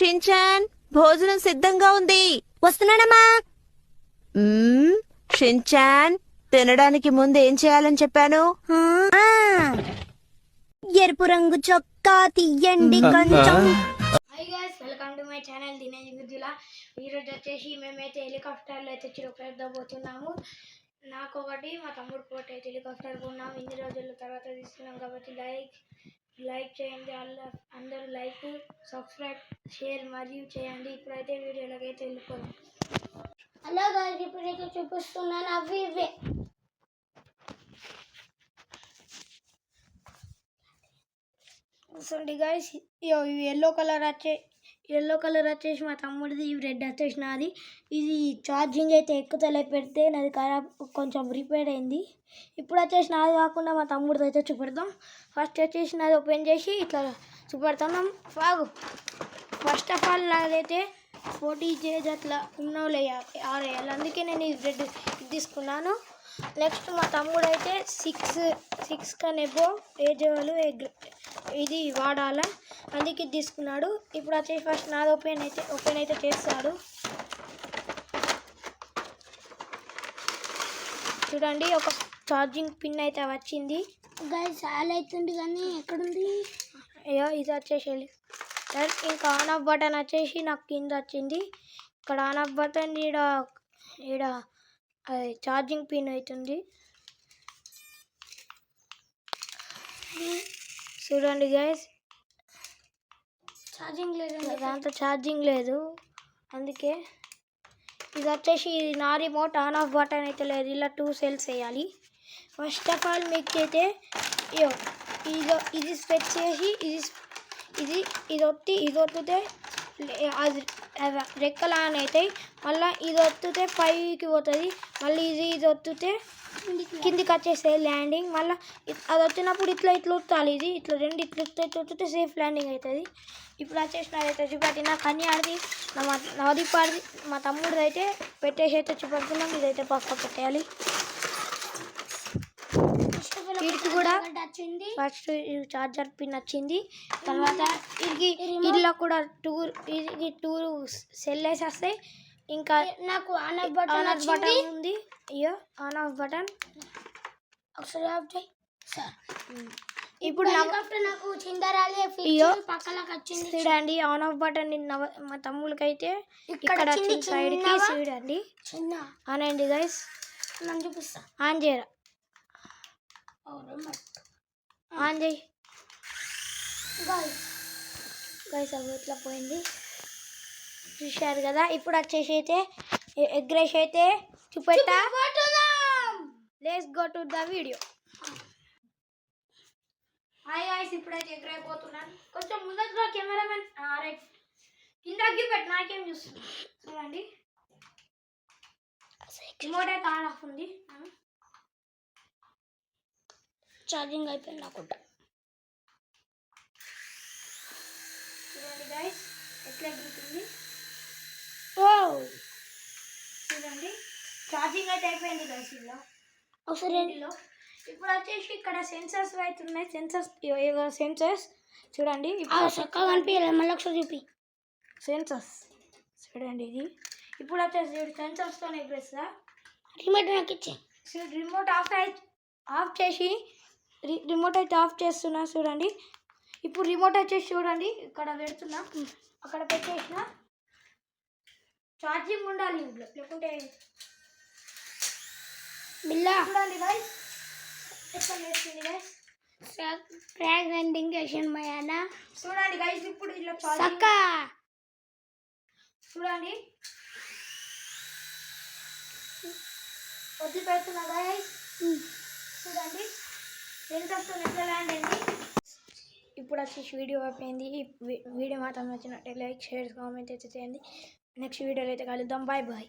Shin-chan, భోజనం సిద్ధంగా ఉంది. వస్తున్నానమ్మా. షిన్చాన్, తినడానికి ముందు ఏం చేయాలని చెప్పాను? ఎరుపు రంగు చొక్కా తీయండి కొంచెం. Hi guys, welcome to my channel Dinesh Gujjula. ఈరోజు వచ్చేసి మేమైతే హెలికాప్టర్లో అయితే చిరుపెడబోతున్నాము. నాకు ఒకటి, మా తమ్ముడికి ఒకటి అయితే హెలికాప్టర్ కొన్నాము. ఇన్ని రోజుల తర్వాత తీస్తున్నాం కాబట్టి లైక్ చేయండి. అందరూ లైక్, సబ్స్క్రైబ్, షేర్ మరియు చేయండి. ఇప్పుడైతే వీడియోలోకి అయితే వెళ్ళిపోదాం. హలో గైస్, ఇప్పుడైతే చూపిస్తున్నాను అవి ఇవే. చూడండి గైస్, ఇవి ఎల్లో కలర్ వచ్చేసి మా తమ్ముడిది, ఇవి రెడ్ వచ్చేసి నాది. ఇది ఛార్జింగ్ అయితే ఎక్కుతలే, పెడితే నాది ఖరాబ్, కొంచెం రిపేర్ అయింది. ఇప్పుడు వచ్చేసి నాది కాకుండా మా తమ్ముడిది అయితే చూపెడతాం. ఫస్ట్ వచ్చేసి నాది ఓపెన్ చేసి ఇట్లా చూపెడతాం. ఫస్ట్ ఆఫ్ ఆల్ నాదైతే 40 Gs అట్లా ఉన్నోళ్ళు ఆరేయాలి, అందుకే నేను ఇది రెడ్ తీసుకున్నాను. నెక్స్ట్ మా తమ్ముడు అయితే 6 కన్నా ఎబో ఏజ్ వాళ్ళు ఇది వాడాలా, అందుకే తీసుకున్నాడు. ఇప్పుడు వచ్చేసి ఫస్ట్ నాది ఓపెన్ అయితే చేస్తాడు. చూడండి, ఒక ఛార్జింగ్ పిన్ అయితే వచ్చింది. గైస్ చాలా అవుతుంది కానీ ఎక్కడుంది? అయ్యో, ఇది వచ్చేసి ఇంకా ఆన్ ఆఫ్ బటన్ వచ్చేసి నాకు కింద వచ్చింది. ఇక్కడ ఆన్ ఆఫ్ బటన్ ఈడ ఛార్జింగ్ పిన్ అవుతుంది. చూడండి గైస్, ఛార్జింగ్ లేదు, దాంతో ఛార్జింగ్ లేదు, అందుకే. ఇది వచ్చేసి నా రిమోట్, ఆన్ ఆఫ్ బటన్ అయితే లేదు, ఇలా 2 సెల్స్ వేయాలి. ఫస్ట్ ఆఫ్ ఆల్ మీకు అయితే ఇది స్పెచ్ చేసి ఇది ఒత్తితే అది రెక్కలు ఆన్ అవుతాయి. మళ్ళీ ఇది ఒత్తితే పైకి పోతుంది, మళ్ళీ ఇది ఒత్తితే కిందికి వచ్చేస్తుంది ల్యాండింగ్. మళ్ళీ అది వచ్చినప్పుడు ఇట్లా ఒత్తాలి, ఇట్లా రెండు ఒత్తితే సేఫ్ ల్యాండింగ్ అవుతుంది. ఇప్పుడు వచ్చేసి నాదైతే చూపెట్టి, నాకు అన్నీ ఆడిది, నాది పాడిది, మా తమ్ముడిది అయితే పెట్టేసి అయితే చూపెడుతున్నాం. ఇదైతే పక్క పెట్టేయాలి. వీడికి కూడా ఫస్ట్ చార్జర్ పిన్ వచ్చింది. తర్వాత ఇదిలో కూడా 2 సెల్ వేసేస్తాయి. ఇంకా నాకు ఆన్ ఆఫ్ బటన్ ఉంది. అయ్యో, ఆన్ ఆఫ్ బటన్ ఒకసారి ఆఫ్ చేయి సార్. ఇప్పుడు నాకు చూడండి, ఆన్ ఆఫ్ బటన్ మా తమ్ముళ్ళకి అయితే ఇక్కడ సైడ్కి చూడండి. ఆన్ అయ్యండి గైస్, నన్ను చూపిస్తా. ఆన్ చేయరా, ఆన్ చేయి గైస్. అవి ఇట్లా పోయింది, చూశారు కదా. ఇప్పుడు వచ్చేసి అయితే ఎగ్ రైస్ అయితే చూపెట్టా. Let's go to the video. Hi guys, ఇప్పుడైతే ఎగ్ రైస్ పోతున్నాను. కొంచెం ముందర కెమెరామెన్ రైట్ కిందకి పెట్టి నాకేం చూస్తుంది చూడండి. రిమోట్ అయితే ఆన్ ఆఫ్ ఉంది, ఛార్జింగ్ అయిపోయింది అనుకుంటా. చూడండి గైస్, ఎట్లా ఎగురుతుంది. చూడండి, ఛార్జింగ్ అయితే అయిపోయింది గైస్. ఇలా ఒకసారి ఇప్పుడు వచ్చేసి ఇక్కడ సెన్సర్స్ అయితే ఉన్నాయి. సెన్సర్స్ చూడండి, చక్కగా కనిపించలేదు, మళ్ళీ ఒకసారి చూపి. సెన్సర్స్ చూడండి, ఇది ఇప్పుడు వచ్చేసి సెన్సర్స్తో ఎగురేస్తా. రిమోట్ నాకు ఇచ్చే. రిమోట్ ఆఫ్ చేసి రిమోట్ అయితే ఆఫ్ చేస్తున్నా. చూడండి, ఇప్పుడు రిమోట్ వచ్చేసి చూడండి, ఇక్కడ పెడుతున్నా, అక్కడ పెట్టేసిన. ఛార్జింగ్ ఉండాలి ఇంట్లో, లేకుంటే బిల్లా చూడండి గైస్, ఎట్లా చేస్తుంది గైస్. ప్రెగ్నెంటింగ్ మయానా చూడండి గైస్. ఇప్పుడు ఇలా ఛార్జింగ్ చూడండి, వదిలి పెడుతున్నా గైస్. చూడండి, సెన్సర్స్తో ఎట్లా ల్యాండ్ అయింది. ఇప్పుడు వచ్చేసి వీడియో అయిపోయింది. వీడియో మాత్రం నచ్చినట్టే లైక్, షేర్, కామెంట్ అయితే చేయండి. నెక్స్ట్ వీడియోలో అయితే కలుద్దాం. Bye bye.